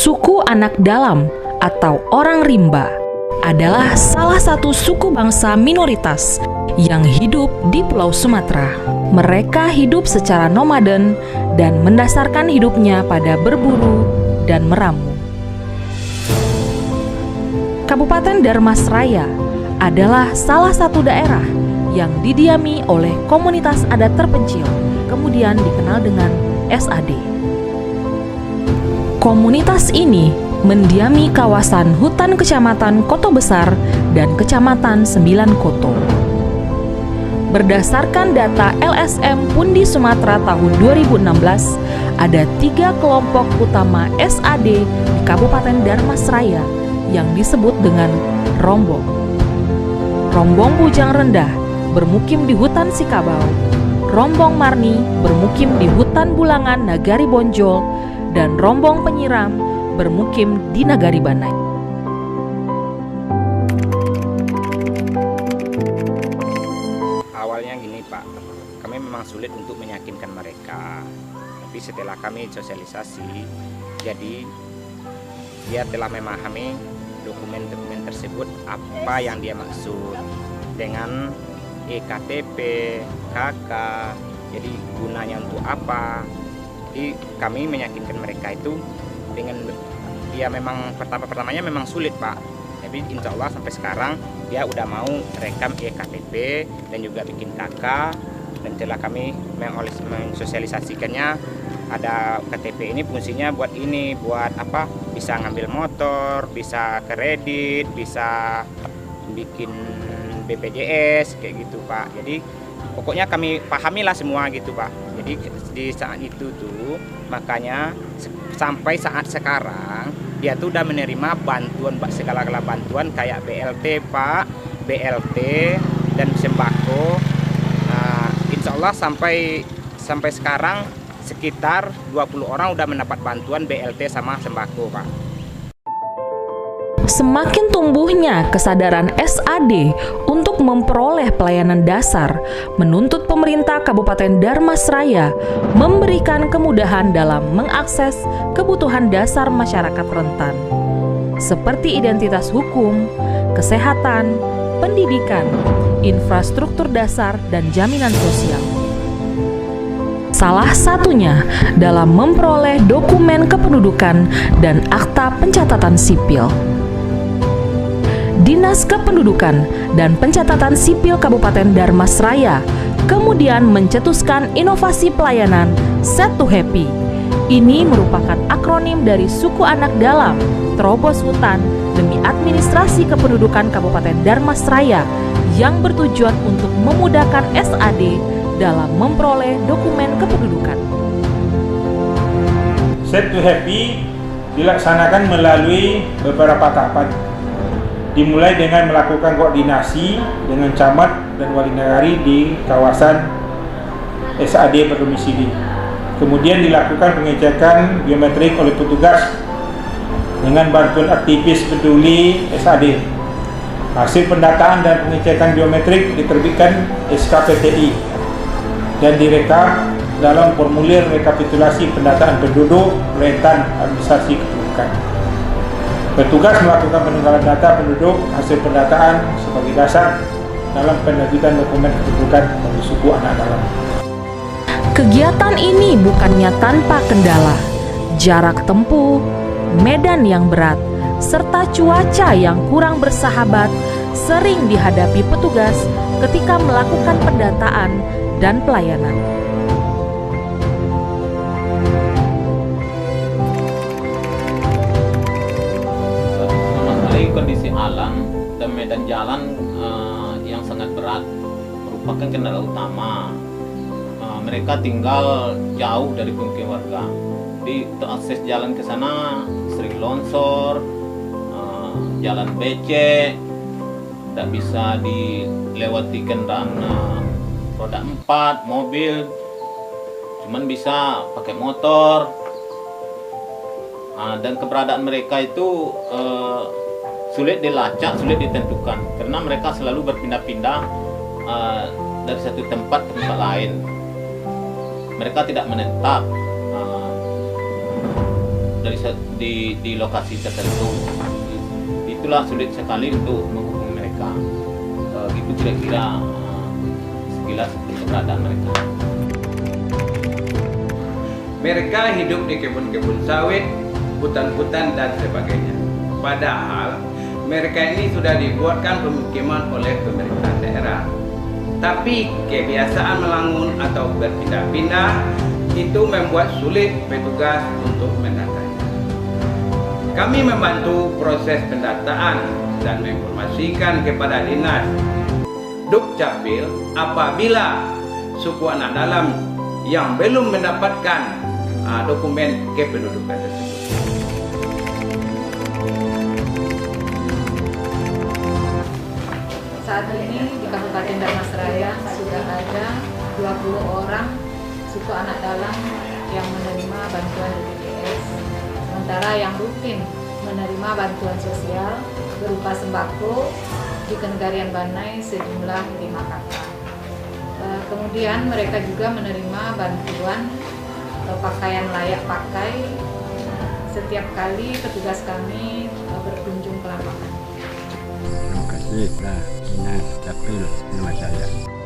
Suku Anak Dalam atau orang rimba adalah salah satu suku bangsa minoritas yang hidup di Pulau Sumatera. Mereka hidup secara nomaden dan mendasarkan hidupnya pada berburu dan meramu. Kabupaten Darmasraya adalah salah satu daerah yang didiami oleh komunitas adat terpencil, kemudian dikenal dengan SAD. Komunitas ini mendiami kawasan hutan Kecamatan Koto Besar dan Kecamatan Sembilan Koto. Berdasarkan data LSM Pundi Sumatera tahun 2016, ada 3 kelompok utama SAD di Kabupaten Darmasraya yang disebut dengan Rombong. Rombong Bujang Rendah bermukim di hutan Sikabau, Rombong Marni bermukim di hutan Bulangan Nagari Bonjol, dan Rombong Penyiram bermukim di Nagari Banai. Awalnya gini Pak, kami memang sulit untuk meyakinkan mereka. Tapi setelah kami sosialisasi, jadi dia telah memahami dokumen-dokumen tersebut apa yang dia maksud dengan EKTP, KK, jadi gunanya untuk apa. Jadi kami meyakinkan mereka itu dengan dia memang pertamanya memang sulit Pak. Tapi insya Allah sampai sekarang dia udah mau rekam EKTP dan juga bikin KK, dan setelah kami mensosialisasikannya ada KTP ini fungsinya buat ini, buat apa, bisa ngambil motor, bisa kredit, bisa bikin BPJS kayak gitu Pak. Jadi pokoknya kami pahamilah semua gitu Pak. Jadi di saat itu tuh makanya sampai saat sekarang dia tuh udah menerima bantuan segala-gala bantuan kayak BLT Pak, BLT dan sembako. Nah, insya Allah sampai sekarang sekitar 20 orang udah mendapat bantuan BLT sama sembako Pak. Semakin tumbuhnya kesadaran SAD untuk memperoleh pelayanan dasar, menuntut pemerintah Kabupaten Darmasraya memberikan kemudahan dalam mengakses kebutuhan dasar masyarakat rentan, seperti identitas hukum, kesehatan, pendidikan, infrastruktur dasar, dan jaminan sosial. Salah satunya dalam memperoleh dokumen kependudukan dan akta pencatatan sipil. Dinas Kependudukan dan Pencatatan Sipil Kabupaten Darmasraya kemudian mencetuskan inovasi pelayanan Set to Happy. Ini merupakan akronim dari suku anak dalam, terobos hutan demi administrasi kependudukan Kabupaten Darmasraya yang bertujuan untuk memudahkan SAD dalam memperoleh dokumen kependudukan. Set to Happy dilaksanakan melalui beberapa tahapan. Dimulai dengan melakukan koordinasi dengan camat dan wali nagari di kawasan SAD berdomisili. Kemudian dilakukan pengecekan biometrik oleh petugas dengan bantuan aktivis peduli SAD. Hasil pendataan dan pengecekan biometrik diterbitkan SKPTI dan direkam dalam formulir rekapitulasi pendataan penduduk rentan administrasi kependudukan. Petugas melakukan peninggalan data penduduk hasil pendataan sebagai dasar dalam penerbitan dokumen kependudukan bagi suku anak dalam. Kegiatan ini bukannya tanpa kendala, jarak tempuh, medan yang berat, serta cuaca yang kurang bersahabat sering dihadapi petugas ketika melakukan pendataan dan pelayanan. Kondisi alam dan medan jalan yang sangat berat merupakan kendala utama. Mereka tinggal jauh dari pemukiman warga. Di akses jalan ke sana sering longsor, jalan becek, tidak bisa dilewati kendaraan roda 4, mobil, cuman bisa pakai motor. Dan keberadaan mereka itu sulit dilacak, sulit ditentukan karena mereka selalu berpindah-pindah dari satu tempat ke tempat lain. Mereka tidak menetap. di lokasi tertentu. Itulah sulit sekali untuk menghubungi mereka. Itu kira-kira sekilas keberadaan mereka. Mereka hidup di kebun-kebun sawit, hutan-hutan dan sebagainya. Padahal mereka ini sudah dibuatkan pemukiman oleh pemerintah daerah. Tapi kebiasaan melangun atau berpindah-pindah itu membuat sulit petugas untuk mendatanya. Kami membantu proses pendataan dan menginformasikan kepada dinas Dukcapil apabila suku anak dalam yang belum mendapatkan dokumen kependudukan tersebut. Saat ini di Kabupaten Darmasraya sudah ada 20 orang suku anak dalam yang menerima bantuan BPJS, sementara yang rutin menerima bantuan sosial berupa sembako di Kenegarian Banai sejumlah 5 kakak. Kemudian mereka juga menerima bantuan pakaian layak pakai setiap kali petugas kami berkunjung ke lapangan. Terima kasih Dinas Dapil Darmasraya.